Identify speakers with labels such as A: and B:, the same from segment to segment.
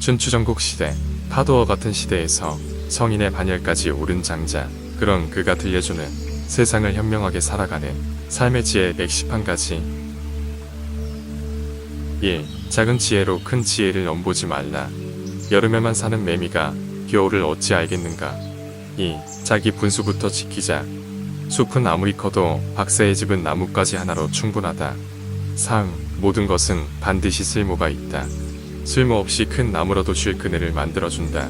A: 춘추전국 시대, 파도와 같은 시대에서 성인의 반열까지 오른 장자, 그런 그가 들려주는 세상을 현명하게 살아가는 삶의 지혜 110한가지. 1. 작은 지혜로 큰 지혜를 넘보지 말라. 여름에만 사는 매미가 겨울을 어찌 알겠는가. 2. 자기 분수부터 지키자. 숲은 아무리 커도 박사의 집은 나뭇가지 하나로 충분하다. 3. 모든 것은 반드시 쓸모가 있다. 쓸모없이 큰 나무라도 쉴 그늘을 만들어준다.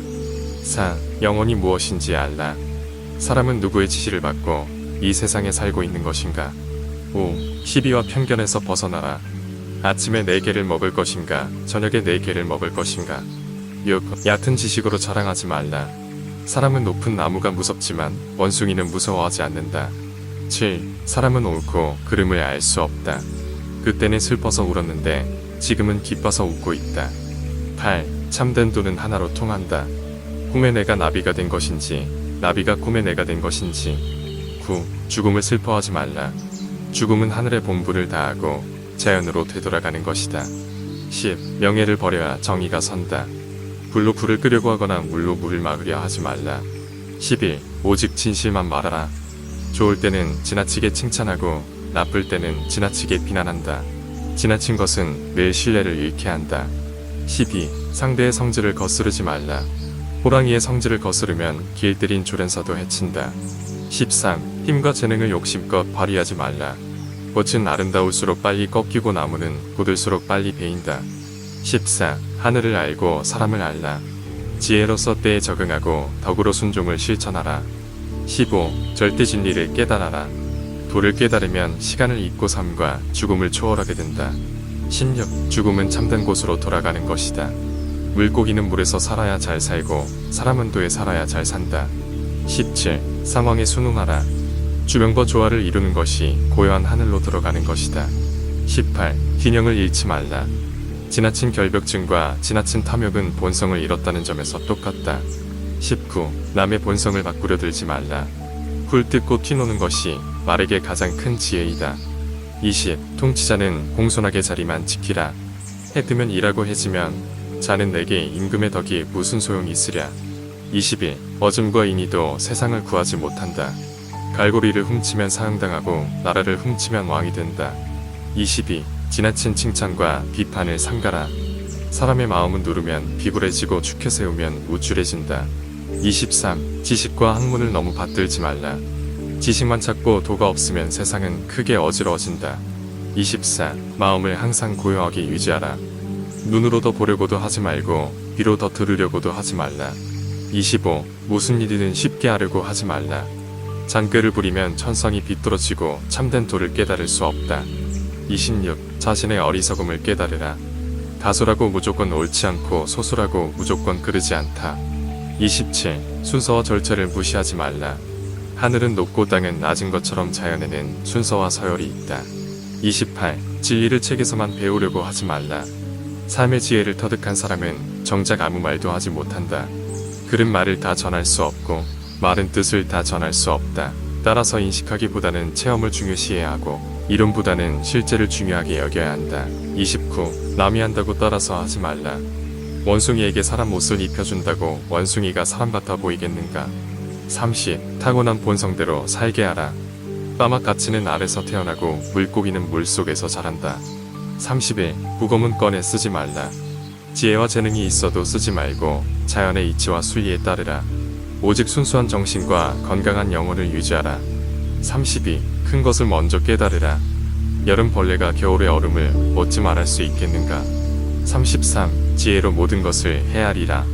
A: 4. 영혼이 무엇인지 알라. 사람은 누구의 지시를 받고 이 세상에 살고 있는 것인가. 5. 시비와 편견에서 벗어나라. 아침에 4개를 먹을 것인가, 저녁에 4개를 먹을 것인가. 6. 얕은 지식으로 자랑하지 말라. 사람은 높은 나무가 무섭지만 원숭이는 무서워하지 않는다. 7. 사람은 옳고 그름을 알 수 없다. 그때는 슬퍼서 울었는데 지금은 기뻐서 웃고 있다. 8. 참된 돈은 하나로 통한다. 꿈의 내가 나비가 된 것인지, 나비가 꿈의 내가 된 것인지. 9. 죽음을 슬퍼하지 말라. 죽음은 하늘의 본분을 다하고 자연으로 되돌아가는 것이다. 10. 명예를 버려야 정의가 선다. 불로 불을 끄려고 하거나 물로 물을 막으려 하지 말라. 11. 오직 진실만 말하라. 좋을 때는 지나치게 칭찬하고 나쁠 때는 지나치게 비난한다. 지나친 것은 늘 신뢰를 잃게 한다. 12. 상대의 성질을 거스르지 말라. 호랑이의 성질을 거스르면 길들인 조련사도 해친다. 13. 힘과 재능을 욕심껏 발휘하지 말라. 꽃은 아름다울수록 빨리 꺾이고 나무는 굳을수록 빨리 베인다. 14. 하늘을 알고 사람을 알라. 지혜로서 때에 적응하고 덕으로 순종을 실천하라. 15. 절대 진리를 깨달아라. 도를 깨달으면 시간을 잊고 삶과 죽음을 초월하게 된다. 16. 죽음은 참된 곳으로 돌아가는 것이다. 물고기는 물에서 살아야 잘 살고 사람은 도에 살아야 잘 산다. 17. 상황에 순응하라. 주명과 조화를 이루는 것이 고요한 하늘로 들어가는 것이다. 18. 균형을 잃지 말라. 지나친 결벽증과 지나친 탐욕은 본성을 잃었다는 점에서 똑같다. 19. 남의 본성을 바꾸려 들지 말라. 풀 뜯고 튀노는 것이 말에게 가장 큰 지혜이다. 20. 통치자는 공손하게 자리만 지키라. 해 뜨면 일하고 해지면 자는 내게 임금의 덕이 무슨 소용이 있으랴. 21. 어줌과 인의도 세상을 구하지 못한다. 갈고리를 훔치면 사형당하고 나라를 훔치면 왕이 된다. 22. 지나친 칭찬과 비판을 삼가라. 사람의 마음은 누르면 비굴해지고 축혀 세우면 우쭐해진다. 23. 지식과 학문을 너무 받들지 말라. 지식만 찾고 도가 없으면 세상은 크게 어지러워진다. 24. 마음을 항상 고요하게 유지하라. 눈으로 더 보려고도 하지 말고 귀로 더 들으려고도 하지 말라. 25. 무슨 일이든 쉽게 하려고 하지 말라. 잔꾀를 부리면 천성이 비뚤어지고 참된 도를 깨달을 수 없다. 26. 자신의 어리석음을 깨달으라. 가소라고 무조건 옳지 않고 소수라고 무조건 그르지 않다. 27. 순서와 절차를 무시하지 말라. 하늘은 높고 땅은 낮은 것처럼 자연에는 순서와 서열이 있다. 28. 진리를 책에서만 배우려고 하지 말라. 삶의 지혜를 터득한 사람은 정작 아무 말도 하지 못한다. 글은 말을 다 전할 수 없고 말은 뜻을 다 전할 수 없다. 따라서 인식하기보다는 체험을 중요시해야 하고 이론보다는 실제를 중요하게 여겨야 한다. 29. 남이 한다고 따라서 하지 말라. 원숭이에게 사람 옷을 입혀준다고 원숭이가 사람 같아 보이겠는가. 30. 타고난 본성대로 살게 하라. 까마까치는 알에서 태어나고 물고기는 물속에서 자란다. 31. 부검은 꺼내 쓰지 말라. 지혜와 재능이 있어도 쓰지 말고 자연의 이치와 순리에 따르라. 오직 순수한 정신과 건강한 영혼을 유지하라. 32. 큰 것을 먼저 깨달으라. 여름 벌레가 겨울의 얼음을 어찌 말할 수 있겠는가. 33. 지혜로 모든 것을 헤아리라.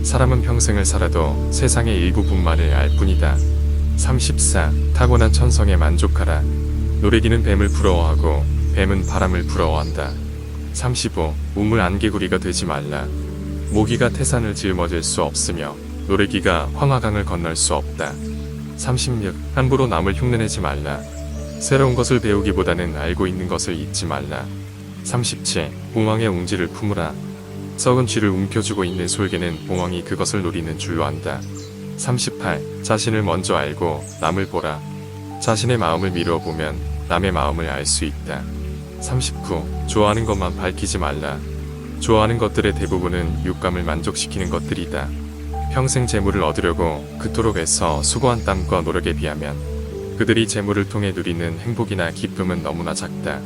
A: 사람은 평생을 살아도 세상의 일부분만을 알 뿐이다. 34. 타고난 천성에 만족하라. 노래기는 뱀을 부러워하고 뱀은 바람을 부러워한다. 35. 우물 안개구리가 되지 말라. 모기가 태산을 짊어질 수 없으며 노래기가 황하강을 건널 수 없다. 36. 함부로 남을 흉내내지 말라. 새로운 것을 배우기보다는 알고 있는 것을 잊지 말라. 37. 봉황의 웅지를 품으라. 썩은 쥐를 움켜쥐고 있는 솔개는 봉황이 그것을 노리는 줄로 안다. 38. 자신을 먼저 알고 남을 보라. 자신의 마음을 미루어 보면 남의 마음을 알 수 있다. 39. 좋아하는 것만 밝히지 말라. 좋아하는 것들의 대부분은 육감을 만족시키는 것들이다. 평생 재물을 얻으려고 그토록 애써 수고한 땀과 노력에 비하면 그들이 재물을 통해 누리는 행복이나 기쁨은 너무나 작다.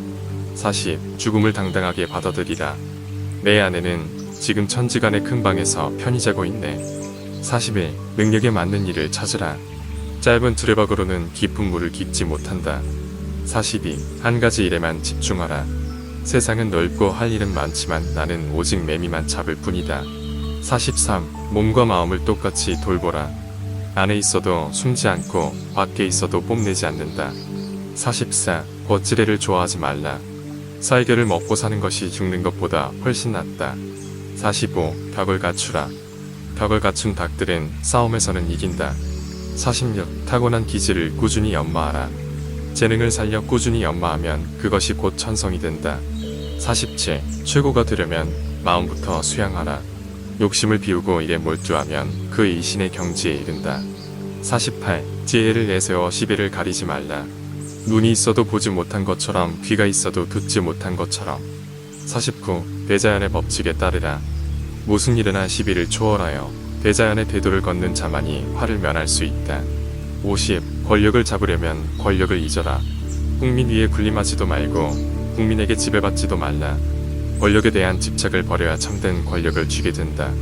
A: 40. 죽음을 당당하게 받아들이라. 내 아내는 지금 천지간의 큰 방에서 편히 자고 있네. 41. 능력에 맞는 일을 찾으라. 짧은 두레박으로는 깊은 물을 깊지 못한다. 42. 한 가지 일에만 집중하라. 세상은 넓고 할 일은 많지만 나는 오직 매미만 잡을 뿐이다. 43. 몸과 마음을 똑같이 돌보라. 안에 있어도 숨지 않고 밖에 있어도 뽐내지 않는다. 44. 겉지레를 좋아하지 말라. 쌀겨를 먹고 사는 것이 죽는 것보다 훨씬 낫다. 45. 벽을 갖추라. 벽을 갖춘 닭들은 싸움에서는 이긴다. 46. 타고난 기질을 꾸준히 연마하라. 재능을 살려 꾸준히 연마하면 그것이 곧 천성이 된다. 47. 최고가 되려면 마음부터 수양하라. 욕심을 비우고 일에 몰두하면 그 일신의 경지에 이른다. 48. 지혜를 내세워 시비를 가리지 말라. 눈이 있어도 보지 못한 것처럼 귀가 있어도 듣지 못한 것처럼. 49. 대자연의 법칙에 따르라. 무슨 일이나 시비를 초월하여 대자연의 대도를 걷는 자만이 화를 면할 수 있다. 50. 권력을 잡으려면 권력을 잊어라. 국민 위에 군림하지도 말고 국민에게 지배받지도 말라. 권력에 대한 집착을 버려야 참된 권력을 쥐게 된다.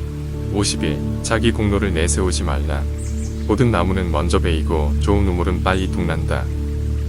A: 51. 자기 공로를 내세우지 말라. 모든 나무는 먼저 베이고 좋은 우물은 빨리 둥난다.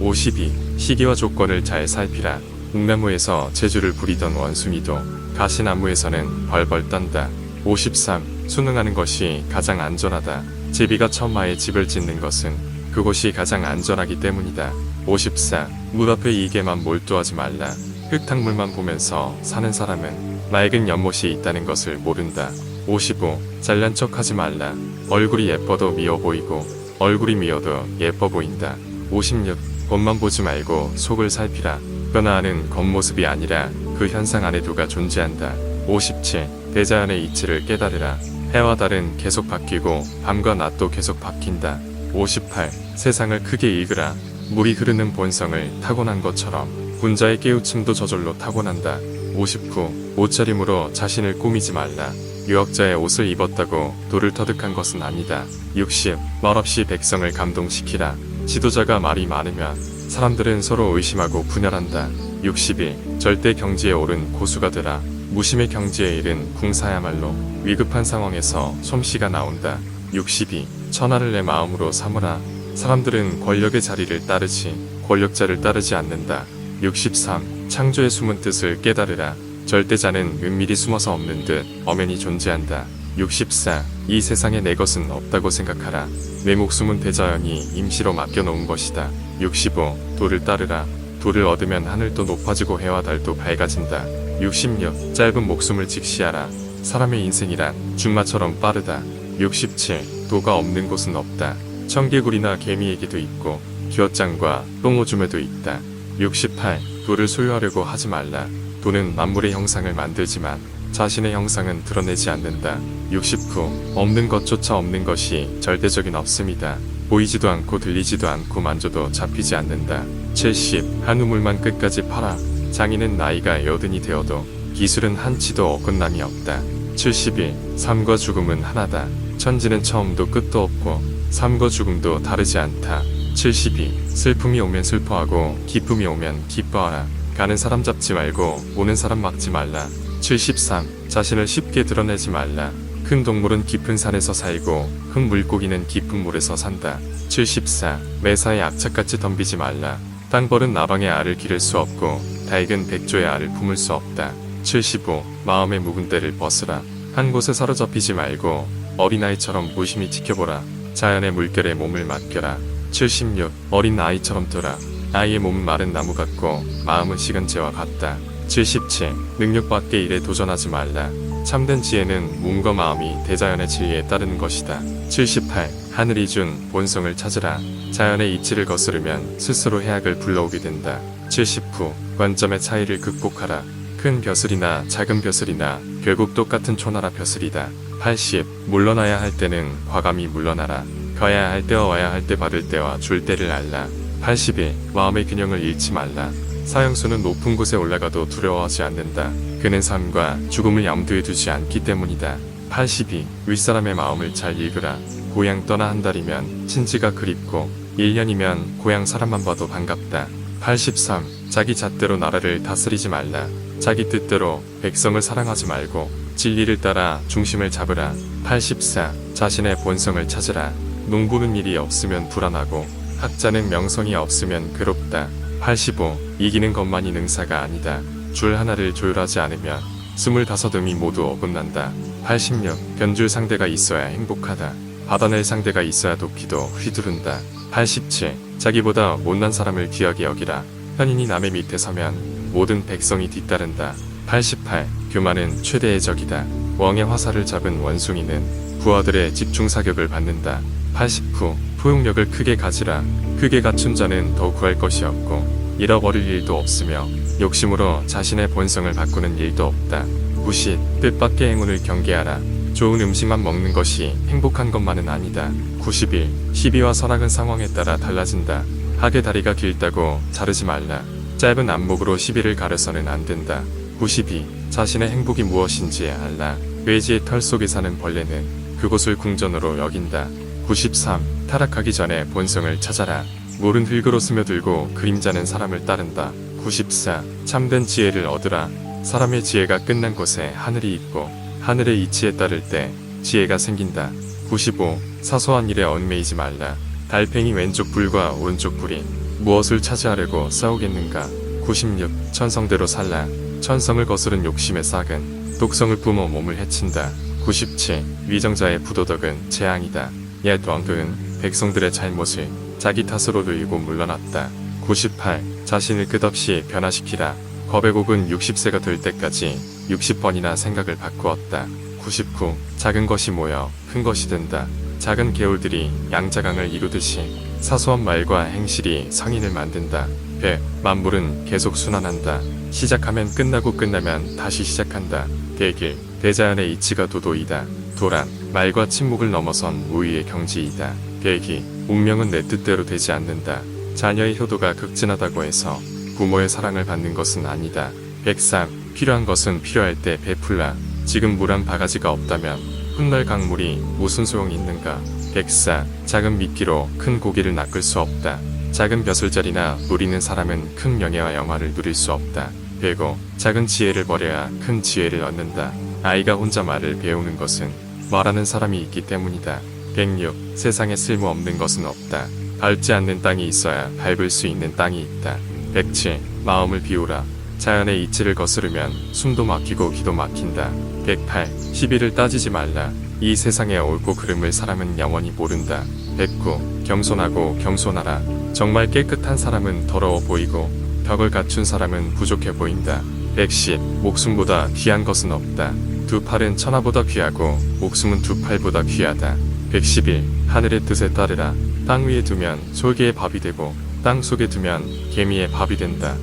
A: 52. 시기와 조건을 잘 살피라. 묵나무에서 재주를 부리던 원숭이도 가시나무에서는 벌벌 떤다. 53. 수능하는 것이 가장 안전하다. 제비가 천마에 집을 짓는 것은 그곳이 가장 안전하기 때문이다. 54. 물 앞에 이게만 몰두하지 말라. 흙탕물만 보면서 사는 사람은 맑은 연못이 있다는 것을 모른다. 55. 잘난 척하지 말라. 얼굴이 예뻐도 미워 보이고 얼굴이 미워도 예뻐 보인다. 56. 겉만 보지 말고 속을 살피라. 변화하는 겉모습이 아니라 그 현상 안에 누가 존재한다. 57. 대자연의 이치를 깨달으라. 해와 달은 계속 바뀌고 밤과 낮도 계속 바뀐다. 58. 세상을 크게 읽으라. 물이 흐르는 본성을 타고난 것처럼 군자의 깨우침도 저절로 타고난다. 59. 옷차림으로 자신을 꾸미지 말라. 유학자의 옷을 입었다고 돌을 터득한 것은 아니다. 60. 말없이 백성을 감동시키라. 지도자가 말이 많으면 사람들은 서로 의심하고 분열한다. 61. 절대 경지에 오른 고수가 되라. 무심의 경지에 이른 궁사야말로 위급한 상황에서 솜씨가 나온다. 62. 천하를 내 마음으로 삼으라. 사람들은 권력의 자리를 따르지 권력자를 따르지 않는다. 63. 창조의 숨은 뜻을 깨달으라. 절대자는 은밀히 숨어서 없는 듯 엄연히 존재한다. 64. 이 세상에 내 것은 없다고 생각하라. 내 목숨은 대자연이 임시로 맡겨놓은 것이다. 65. 도를 따르라. 도를 얻으면 하늘도 높아지고 해와 달도 밝아진다. 66. 짧은 목숨을 직시하라. 사람의 인생이란 준마처럼 빠르다. 67. 도가 없는 곳은 없다. 청개구리나 개미에게도 있고 기어장과 똥오줌에도 있다. 68. 도를 소유하려고 하지 말라. 도는 만물의 형상을 만들지만 자신의 형상은 드러내지 않는다. 69. 없는 것조차 없는 것이 절대적인 없음이다. 보이지도 않고 들리지도 않고 만져도 잡히지 않는다. 70. 한 우물만 끝까지 팔아. 장인은 나이가 80이 되어도 기술은 한치도 어긋남이 없다. 71. 삶과 죽음은 하나다. 천지는 처음도 끝도 없고 삶과 죽음도 다르지 않다. 72. 슬픔이 오면 슬퍼하고 기쁨이 오면 기뻐하라. 가는 사람 잡지 말고 오는 사람 막지 말라. 73. 자신을 쉽게 드러내지 말라. 큰 동물은 깊은 산에서 살고 큰 물고기는 깊은 물에서 산다. 74. 매사에 악착같이 덤비지 말라. 땅벌은 나방의 알을 기를 수 없고 닭은 백조의 알을 품을 수 없다. 75. 마음의 묵은 때를 벗으라. 한 곳에 사로잡히지 말고 어린아이처럼 무심히 지켜보라. 자연의 물결에 몸을 맡겨라. 76. 어린 아이처럼 둬라. 아이의 몸은 마른 나무 같고 마음은 식은 재와 같다. 77. 능력 밖의 일에 도전하지 말라. 참된 지혜는 몸과 마음이 대자연의 진리에 따르는 것이다. 78. 하늘이 준 본성을 찾으라. 자연의 이치를 거스르면 스스로 해악을 불러오게 된다. 79. 관점의 차이를 극복하라. 큰 벼슬이나 작은 벼슬이나 결국 똑같은 초나라 벼슬이다. 80. 물러나야 할 때는 과감히 물러나라. 가야 할 때와 와야 할 때 받을 때와 줄 때를 알라. 81. 마음의 균형을 잃지 말라. 사형수는 높은 곳에 올라가도 두려워하지 않는다. 그는 삶과 죽음을 염두에 두지 않기 때문이다. 82. 윗사람의 마음을 잘 읽으라. 고향 떠나 한 달이면 친지가 그립고 1년이면 고향 사람만 봐도 반갑다. 83. 자기 잣대로 나라를 다스리지 말라. 자기 뜻대로 백성을 사랑하지 말고 진리를 따라 중심을 잡으라. 84. 자신의 본성을 찾으라. 농부는 일이 없으면 불안하고 학자는 명성이 없으면 괴롭다. 85. 이기는 것만이 능사가 아니다. 줄 하나를 조율하지 않으면 25음이 모두 어긋난다. 86. 견줄 상대가 있어야 행복하다. 받아낼 상대가 있어야 도끼도 휘두른다. 87. 자기보다 못난 사람을 귀하게 여기라. 현인이 남의 밑에 서면 모든 백성이 뒤따른다. 88. 교만은 최대의 적이다. 왕의 화살을 잡은 원숭이는 부하들의 집중 사격을 받는다. 89. 포용력을 크게 가지라. 크게 갖춘 자는 더 구할 것이 없고 잃어버릴 일도 없으며 욕심으로 자신의 본성을 바꾸는 일도 없다. 90. 뜻밖의 행운을 경계하라. 좋은 음식만 먹는 것이 행복한 것만은 아니다. 91. 시비와 선악은 상황에 따라 달라진다. 학의 다리가 길다고 자르지 말라. 짧은 안목으로 시비를 가려서는 안 된다. 92. 자신의 행복이 무엇인지 알라. 돼지의 털 속에 사는 벌레는 그곳을 궁전으로 여긴다. 93. 타락하기 전에 본성을 찾아라. 물은 흙으로 스며들고 그림자는 사람을 따른다. 94. 참된 지혜를 얻으라. 사람의 지혜가 끝난 곳에 하늘이 있고 하늘의 이치에 따를 때 지혜가 생긴다. 95. 사소한 일에 얽매이지 말라. 달팽이 왼쪽 불과 오른쪽 불이 무엇을 차지하려고 싸우겠는가. 96. 천성대로 살라. 천성을 거스른 욕심의 싹은 독성을 뿜어 몸을 해친다. 97. 위정자의 부도덕은 재앙이다. 옛 왕들은 백성들의 잘못을 자기 탓으로 들고 물러났다. 98. 자신을 끝없이 변화시키라. 거백옥은 60세가 될 때까지 60번이나 생각을 바꾸었다. 99. 작은 것이 모여 큰 것이 된다. 작은 개울들이 양자강을 이루듯이 사소한 말과 행실이 성인을 만든다. 100. 만물은 계속 순환한다. 시작하면 끝나고 끝나면 다시 시작한다. 101. 대자연의 이치가 도도이다. 도란, 말과 침묵을 넘어선 우위의 경지이다. 102. 운명은 내 뜻대로 되지 않는다. 자녀의 효도가 극진하다고 해서 부모의 사랑을 받는 것은 아니다. 103. 필요한 것은 필요할 때 베풀라. 지금 물 한 바가지가 없다면 훗날 강물이 무슨 소용이 있는가. 104. 작은 미끼로 큰 고기를 낚을 수 없다. 작은 벼슬자리나 누리는 사람은 큰 명예와 영화를 누릴 수 없다. 105. 작은 지혜를 버려야 큰 지혜를 얻는다. 아이가 혼자 말을 배우는 것은 말하는 사람이 있기 때문이다. 106. 세상에 쓸모없는 것은 없다. 밟지 않는 땅이 있어야 밟을 수 있는 땅이 있다. 107. 마음을 비우라. 자연의 이치를 거스르면 숨도 막히고 기도 막힌다. 108. 시비를 따지지 말라. 이 세상의 옳고 그름을 사람은 영원히 모른다. 109. 겸손하고 겸손하라. 정말 깨끗한 사람은 더러워 보이고 덕을 갖춘 사람은 부족해 보인다. 110. 목숨보다 귀한 것은 없다. 두 팔은 천하보다 귀하고 목숨은 두 팔보다 귀하다. 111. 하늘의 뜻에 따르라. 땅 위에 두면 솔개의 밥이 되고 땅 속에 두면 개미의 밥이 된다.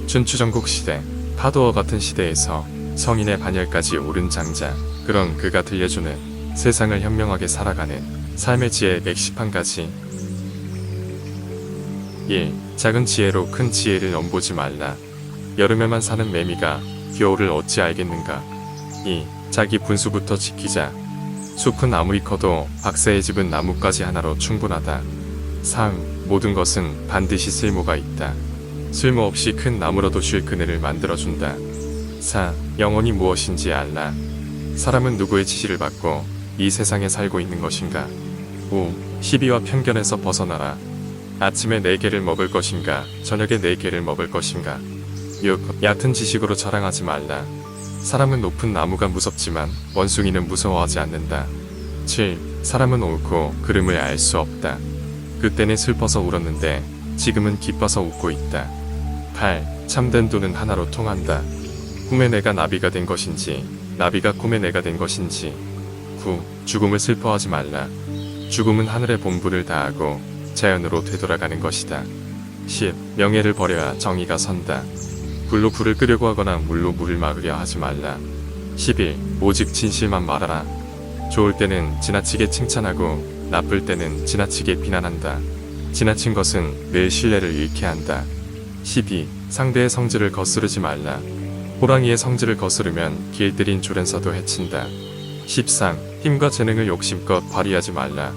A: 춘추전국 시대, 파도와 같은 시대에서 성인의 반열까지 오른 장자, 그런 그가 들려주는 세상을 현명하게 살아가는 삶의 지혜 110한가지. 1. 작은 지혜로 큰 지혜를 넘보지 말라. 여름에만 사는 매미가 겨울을 어찌 알겠는가. 2. 자기 분수부터 지키자. 숲은 아무리 커도 박사의 집은 나뭇가지 하나로 충분하다. 3. 모든 것은 반드시 쓸모가 있다. 쓸모없이 큰 나무라도 쉴 그늘을 만들어준다. 4. 영혼이 무엇인지 알라. 사람은 누구의 지시를 받고 이 세상에 살고 있는 것인가. 5. 시비와 편견에서 벗어나라. 아침에 4개를 먹을 것인가, 저녁에 4개를 먹을 것인가. 6. 얕은 지식으로 자랑하지 말라. 사람은 높은 나무가 무섭지만 원숭이는 무서워하지 않는다. 7. 사람은 옳고 그름을 알 수 없다. 그때는 슬퍼서 울었는데 지금은 기뻐서 웃고 있다. 8. 참된 돈은 하나로 통한다. 꿈의 내가 나비가 된 것인지 나비가 꿈의 내가 된 것인지. 9. 죽음을 슬퍼하지 말라. 죽음은 하늘의 본분을 다하고 자연으로 되돌아가는 것이다. 10. 명예를 버려야 정의가 선다. 불로 불을 끄려고 하거나 물로 물을 막으려 하지 말라. 11. 오직 진실만 말하라. 좋을 때는 지나치게 칭찬하고 나쁠 때는 지나치게 비난한다. 지나친 것은 늘 신뢰를 잃게 한다. 12. 상대의 성질을 거스르지 말라. 호랑이의 성질을 거스르면 길들인 조련사도 해친다. 13. 힘과 재능을 욕심껏 발휘하지 말라.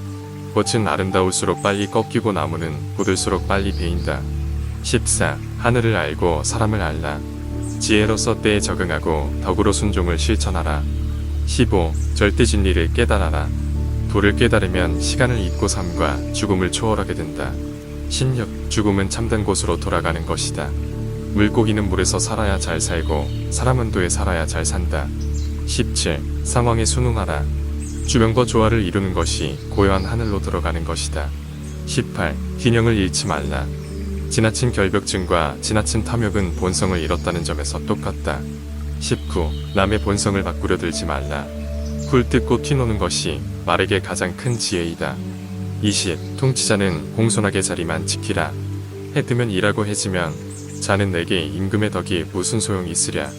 A: 꽃은 아름다울수록 빨리 꺾이고 나무는 굳을수록 빨리 베인다. 14. 하늘을 알고 사람을 알라. 지혜로서 때에 적응하고 덕으로 순종을 실천하라. 15. 절대 진리를 깨달아라. 도를 깨달으면 시간을 잊고 삶과 죽음을 초월하게 된다. 16. 죽음은 참된 곳으로 돌아가는 것이다. 물고기는 물에서 살아야 잘 살고 사람은 도에 살아야 잘 산다. 17. 상황에 순응하라. 주변과 조화를 이루는 것이 고요한 하늘로 들어가는 것이다. 18. 균형을 잃지 말라. 지나친 결벽증과 지나친 탐욕은 본성을 잃었다는 점에서 똑같다. 19. 남의 본성을 바꾸려 들지 말라. 굴 뜯고 튀노는 것이 말에게 가장 큰 지혜이다. 20. 통치자는 공손하게 자리만 지키라. 해 뜨면 일하고 해지면 자는 내게 임금의 덕이 무슨 소용이 있으랴.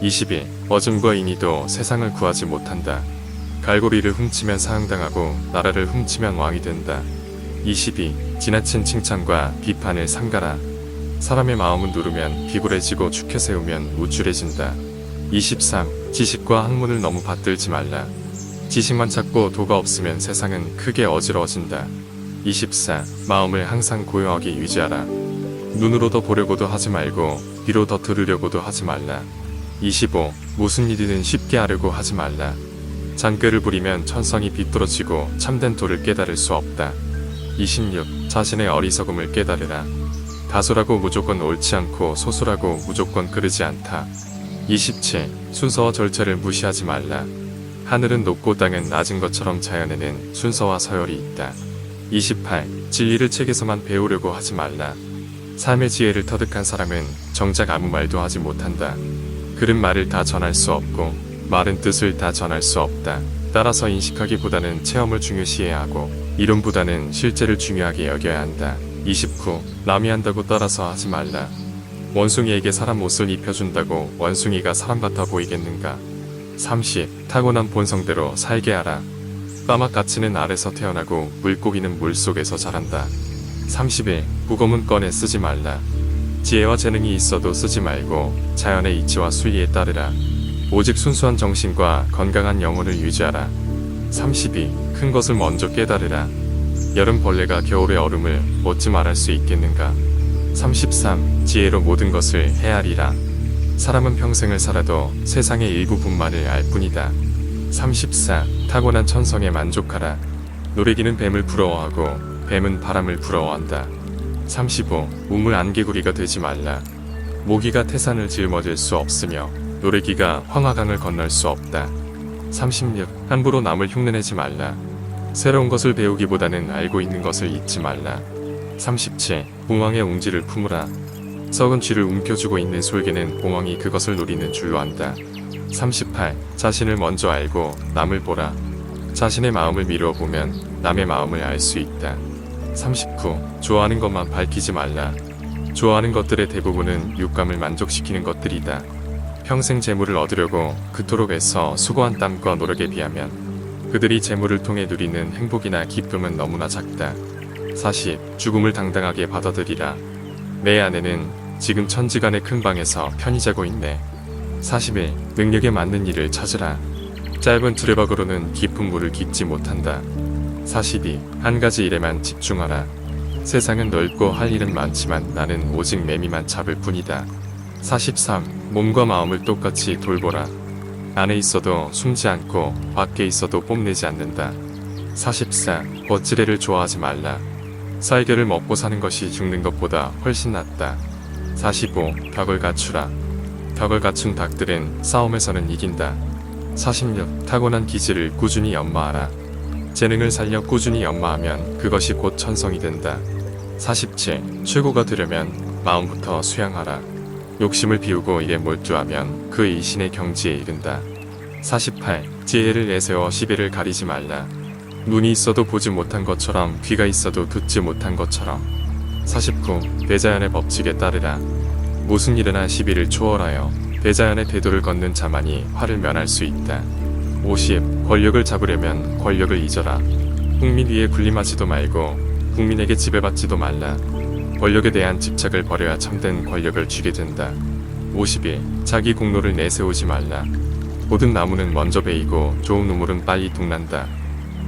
A: 21. 어줌과 인의도 세상을 구하지 못한다. 갈고리를 훔치면 사형당하고 나라를 훔치면 왕이 된다. 22. 지나친 칭찬과 비판을 삼가라. 사람의 마음은 누르면 비굴해지고 축혀 세우면 우쭐해진다. 23. 지식과 학문을 너무 받들지 말라. 지식만 찾고 도가 없으면 세상은 크게 어지러워진다. 24. 마음을 항상 고요하게 유지하라. 눈으로 더 보려고도 하지 말고 귀로 더 들으려고도 하지 말라. 25. 무슨 일이든 쉽게 하려고 하지 말라. 잔꾀를 부리면 천성이 비뚤어지고 참된 도를 깨달을 수 없다. 26. 자신의 어리석음을 깨달으라. 다소라고 무조건 옳지 않고 소수라고 무조건 그르지 않다. 27. 순서와 절차를 무시하지 말라. 하늘은 높고 땅은 낮은 것처럼 자연에는 순서와 서열이 있다. 28. 진리를 책에서만 배우려고 하지 말라. 삶의 지혜를 터득한 사람은 정작 아무 말도 하지 못한다. 글은 말을 다 전할 수 없고 말은 뜻을 다 전할 수 없다. 따라서 인식하기보다는 체험을 중요시해야 하고 이론보다는 실제를 중요하게 여겨야 한다. 29. 남이 한다고 따라서 하지 말라. 원숭이에게 사람 옷을 입혀준다고 원숭이가 사람 같아 보이겠는가. 30. 타고난 본성대로 살게 하라. 까마까치는 알에서 태어나고 물고기는 물속에서 자란다. 31. 국어문 꺼내 쓰지 말라. 지혜와 재능이 있어도 쓰지 말고 자연의 이치와 수위에 따르라. 오직 순수한 정신과 건강한 영혼을 유지하라. 32. 큰 것을 먼저 깨달으라. 여름 벌레가 겨울의 얼음을 먹지 말할 수 있겠는가. 33. 지혜로 모든 것을 헤아리라. 사람은 평생을 살아도 세상의 일부분만을 알 뿐이다. 34. 타고난 천성에 만족하라. 노래기는 뱀을 부러워하고 뱀은 바람을 부러워한다. 35. 우물 안개구리가 되지 말라. 모기가 태산을 짊어질 수 없으며 노래기가 황하강을 건널 수 없다. 36. 함부로 남을 흉내내지 말라. 새로운 것을 배우기보다는 알고 있는 것을 잊지 말라. 37. 봉황의 웅지를 품으라. 썩은 쥐를 움켜쥐고 있는 솔개는 봉황이 그것을 노리는 줄로 안다. 38. 자신을 먼저 알고 남을 보라. 자신의 마음을 미루어 보면 남의 마음을 알 수 있다. 39. 좋아하는 것만 밝히지 말라. 좋아하는 것들의 대부분은 육감을 만족시키는 것들이다. 평생 재물을 얻으려고 그토록 애써 수고한 땀과 노력에 비하면 그들이 재물을 통해 누리는 행복이나 기쁨은 너무나 작다. 40. 죽음을 당당하게 받아들이라. 내 아내는 지금 천지간의 큰 방에서 편히 자고 있네. 41. 능력에 맞는 일을 찾으라. 짧은 두레박으로는 깊은 물을 깊지 못한다. 42. 한 가지 일에만 집중하라. 세상은 넓고 할 일은 많지만 나는 오직 매미만 잡을 뿐이다. 43. 몸과 마음을 똑같이 돌보라. 안에 있어도 숨지 않고 밖에 있어도 뽐내지 않는다. 44. 멋지레를 좋아하지 말라. 쌀겨를 먹고 사는 것이 죽는 것보다 훨씬 낫다. 45. 덕을 갖추라. 덕을 갖춘 닭들은 싸움에서는 이긴다. 46. 타고난 기질을 꾸준히 연마하라. 재능을 살려 꾸준히 연마하면 그것이 곧 천성이 된다. 47. 최고가 되려면 마음부터 수양하라. 욕심을 비우고 일에 몰두하면 그 일신의 경지에 이른다. 48. 지혜를 내세워 시비를 가리지 말라. 눈이 있어도 보지 못한 것처럼 귀가 있어도 듣지 못한 것처럼. 49. 대자연의 법칙에 따르라. 무슨 일이나 시비를 초월하여 대자연의 대도를 걷는 자만이 화를 면할 수 있다. 50. 권력을 잡으려면 권력을 잊어라. 국민 위에 군림하지도 말고 국민에게 지배받지도 말라. 권력에 대한 집착을 버려야 참된 권력을 쥐게 된다. 51. 자기 공로를 내세우지 말라. 모든 나무는 먼저 베이고 좋은 우물은 빨리 동난다.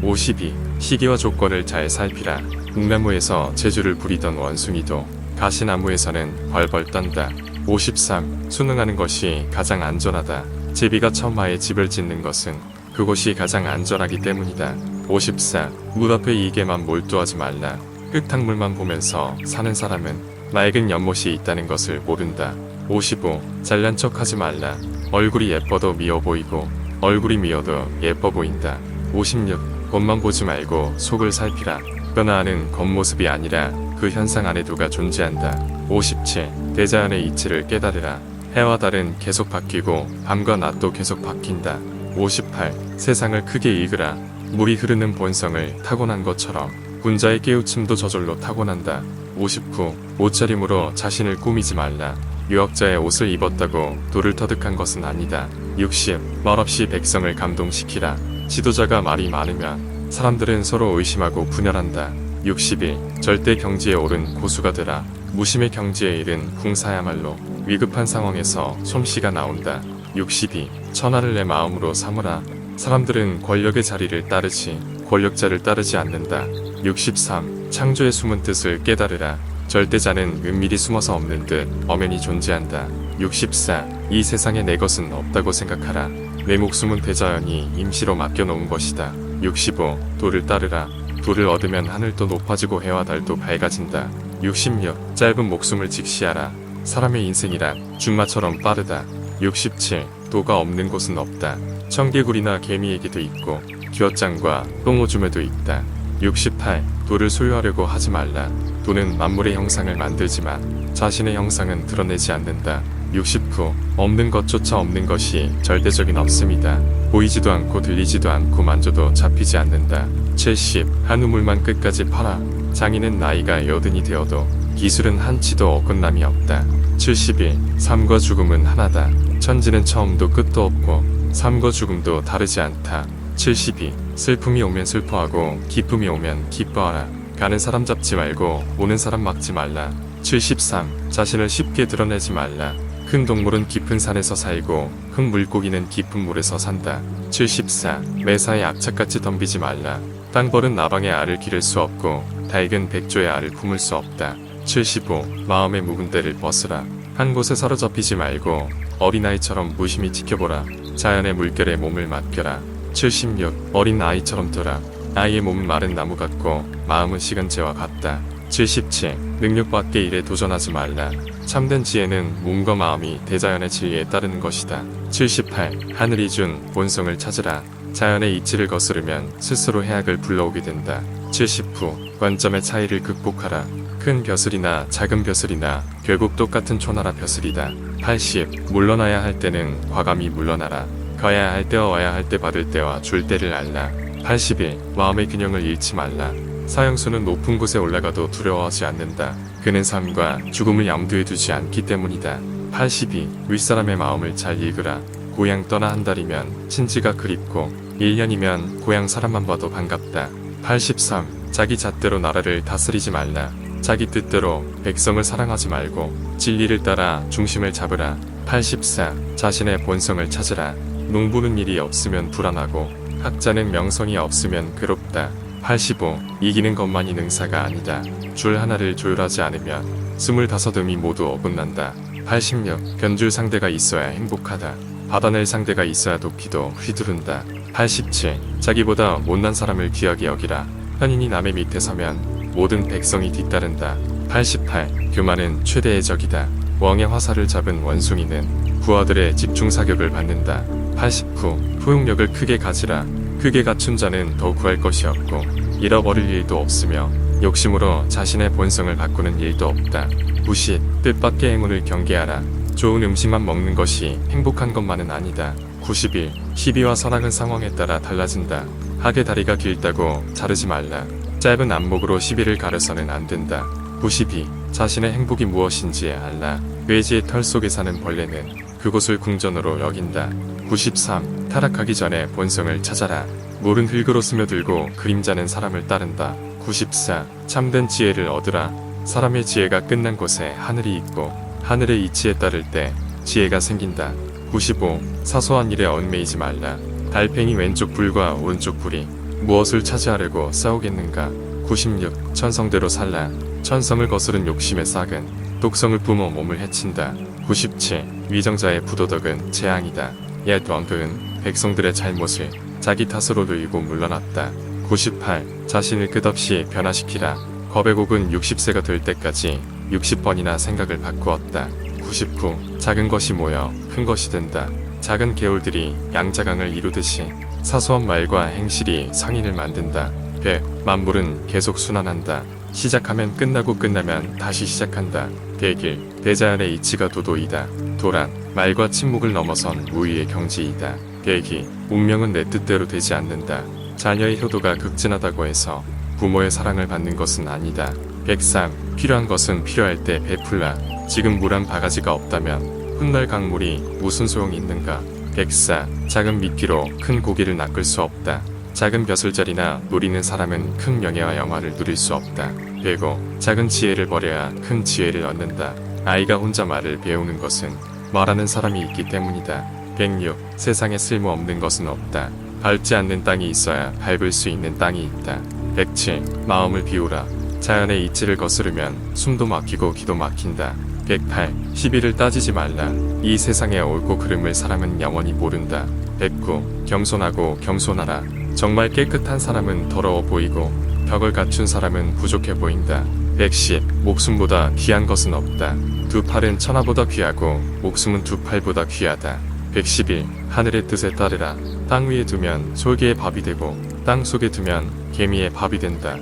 A: 52. 시기와 조건을 잘 살피라. 묵나무에서 재주를 부리던 원숭이도 가시나무에서는 벌벌 떤다. 53. 순응하는 것이 가장 안전하다. 제비가 처마에 집을 짓는 것은 그곳이 가장 안전하기 때문이다. 54. 물 앞에 이게만 몰두하지 말라. 흙탕물만 보면서 사는 사람은 맑은 연못이 있다는 것을 모른다. 55. 잘난 척하지 말라. 얼굴이 예뻐도 미워 보이고 얼굴이 미워도 예뻐 보인다. 56. 겉만 보지 말고 속을 살피라. 변화하는 겉모습이 아니라 그 현상 안에 누가 존재한다. 57. 대자연의 이치를 깨달으라. 해와 달은 계속 바뀌고 밤과 낮도 계속 바뀐다. 58. 세상을 크게 읽으라. 물이 흐르는 본성을 타고난 것처럼 군자의 깨우침도 저절로 타고난다. 59. 옷차림으로 자신을 꾸미지 말라. 유학자의 옷을 입었다고 돌을 터득한 것은 아니다. 60. 말없이 백성을 감동시키라. 지도자가 말이 많으면 사람들은 서로 의심하고 분열한다. 61. 절대 경지에 오른 고수가 되라. 무심의 경지에 이른 궁사야말로 위급한 상황에서 솜씨가 나온다. 62. 천하를 내 마음으로 삼으라. 사람들은 권력의 자리를 따르지 권력자를 따르지 않는다. 63. 창조의 숨은 뜻을 깨달으라. 절대자는 은밀히 숨어서 없는 듯 엄연히 존재한다. 64. 이 세상에 내 것은 없다고 생각하라. 내 목숨은 대자연이 임시로 맡겨놓은 것이다. 65. 도를 따르라. 도를 얻으면 하늘도 높아지고 해와 달도 밝아진다. 66. 짧은 목숨을 직시하라. 사람의 인생이란 준마처럼 빠르다. 67. 도가 없는 곳은 없다. 청개구리나 개미에게도 있고 기어장과 똥오줌에도 있다. 68. 도를 소유하려고 하지 말라. 도는 만물의 형상을 만들지만 자신의 형상은 드러내지 않는다. 69. 없는 것조차 없는 것이 절대적인 없음이다. 보이지도 않고 들리지도 않고 만져도 잡히지 않는다. 70. 한 우물만 끝까지 팔아. 장인은 나이가 여든이 되어도 기술은 한치도 어긋남이 없다. 71. 삶과 죽음은 하나다. 천지는 처음도 끝도 없고 삶과 죽음도 다르지 않다. 72. 슬픔이 오면 슬퍼하고 기쁨이 오면 기뻐하라. 가는 사람 잡지 말고 오는 사람 막지 말라. 73. 자신을 쉽게 드러내지 말라. 큰 동물은 깊은 산에서 살고 큰 물고기는 깊은 물에서 산다. 74. 매사에 악착같이 덤비지 말라. 땅벌은 나방의 알을 기를 수 없고 닭은 백조의 알을 품을 수 없다. 75. 마음의 묵은 때를 벗으라. 한 곳에 사로잡히지 말고 어린아이처럼 무심히 지켜보라. 자연의 물결에 몸을 맡겨라. 76. 어린 아이처럼 두라. 아이의 몸은 마른 나무 같고 마음은 시간제와 같다. 77. 능력 밖의 일에 도전하지 말라. 참된 지혜는 몸과 마음이 대자연의 진리에 따르는 것이다. 78. 하늘이 준 본성을 찾으라. 자연의 이치를 거스르면 스스로 해악을 불러오게 된다. 79. 관점의 차이를 극복하라. 큰 벼슬이나 작은 벼슬이나 결국 똑같은 초나라 벼슬이다. 80. 물러나야 할 때는 과감히 물러나라. 가야 할 때와 와야 할 때 받을 때와 줄 때를 알라. 81. 마음의 균형을 잃지 말라. 사형수는 높은 곳에 올라가도 두려워하지 않는다. 그는 삶과 죽음을 염두에 두지 않기 때문이다. 82. 윗사람의 마음을 잘 읽으라. 고향 떠나 한 달이면 친지가 그립고 1년이면 고향 사람만 봐도 반갑다. 83. 자기 잣대로 나라를 다스리지 말라. 자기 뜻대로 백성을 사랑하지 말고 진리를 따라 중심을 잡으라. 84. 자신의 본성을 찾으라. 농부는 일이 없으면 불안하고 학자는 명성이 없으면 괴롭다. 85. 이기는 것만이 능사가 아니다. 줄 하나를 조율하지 않으면 25음이 모두 어긋난다. 86. 견줄 상대가 있어야 행복하다. 받아낼 상대가 있어야 도끼도 휘두른다. 87. 자기보다 못난 사람을 귀하게 여기라. 현인이 남의 밑에 서면 모든 백성이 뒤따른다. 88. 교만은 최대의 적이다. 왕의 화살을 잡은 원숭이는 부하들의 집중 사격을 받는다. 89. 포용력을 크게 가지라. 크게 갖춘 자는 더 구할 것이 없고 잃어버릴 일도 없으며 욕심으로 자신의 본성을 바꾸는 일도 없다. 90. 뜻밖의 행운을 경계하라. 좋은 음식만 먹는 것이 행복한 것만은 아니다. 91. 시비와 선악은 상황에 따라 달라진다. 학의 다리가 길다고 자르지 말라. 짧은 안목으로 시비를 가려서는 안 된다. 92. 자신의 행복이 무엇인지 알라. 돼지의 털 속에 사는 벌레는 그곳을 궁전으로 여긴다. 93. 타락하기 전에 본성을 찾아라. 물은 흙으로 스며들고 그림자는 사람을 따른다. 94. 참된 지혜를 얻으라. 사람의 지혜가 끝난 곳에 하늘이 있고 하늘의 이치에 따를 때 지혜가 생긴다. 95. 사소한 일에 얽매이지 말라. 달팽이 왼쪽 불과 오른쪽 불이 무엇을 차지하려고 싸우겠는가. 96. 천성대로 살라. 천성을 거스른 욕심의 싹은 독성을 뿜어 몸을 해친다. 97. 위정자의 부도덕은 재앙이다. 옛 왕은 백성들의 잘못을 자기 탓으로 들고 물러났다. 98. 자신을 끝없이 변화시키라. 거백옥은 60세가 될 때까지 60번이나 생각을 바꾸었다. 99. 작은 것이 모여 큰 것이 된다. 작은 개울들이 양자강을 이루듯이 사소한 말과 행실이 성인을 만든다. 100. 만물은 계속 순환한다. 시작하면 끝나고 끝나면 다시 시작한다. 101. 대자연의 이치가 도도이다. 도란. 말과 침묵을 넘어선 무의의 경지이다. 102. 운명은 내 뜻대로 되지 않는다. 자녀의 효도가 극진하다고 해서 부모의 사랑을 받는 것은 아니다. 103. 필요한 것은 필요할 때 베풀라. 지금 물 한 바가지가 없다면 훗날 강물이 무슨 소용이 있는가. 104. 작은 미끼로 큰 고기를 낚을 수 없다. 작은 벼슬자리나 노리는 사람은 큰 명예와 영화를 누릴 수 없다. 105. 작은 지혜를 버려야 큰 지혜를 얻는다. 아이가 혼자 말을 배우는 것은 말하는 사람이 있기 때문이다. 106. 세상에 쓸모없는 것은 없다. 밟지 않는 땅이 있어야 밟을 수 있는 땅이 있다. 107. 마음을 비우라. 자연의 이치를 거스르면 숨도 막히고 기도 막힌다. 108. 시비를 따지지 말라. 이 세상의 옳고 그름을 사람은 영원히 모른다. 109. 겸손하고 겸손하라. 정말 깨끗한 사람은 더러워 보이고 벽을 갖춘 사람은 부족해 보인다. 110. 목숨보다 귀한 것은 없다. 두 팔은 천하보다 귀하고 목숨은 두 팔보다 귀하다. 111. 하늘의 뜻에 따르라. 땅 위에 두면 솔개의 밥이 되고 땅 속에 두면 개미의 밥이 된다.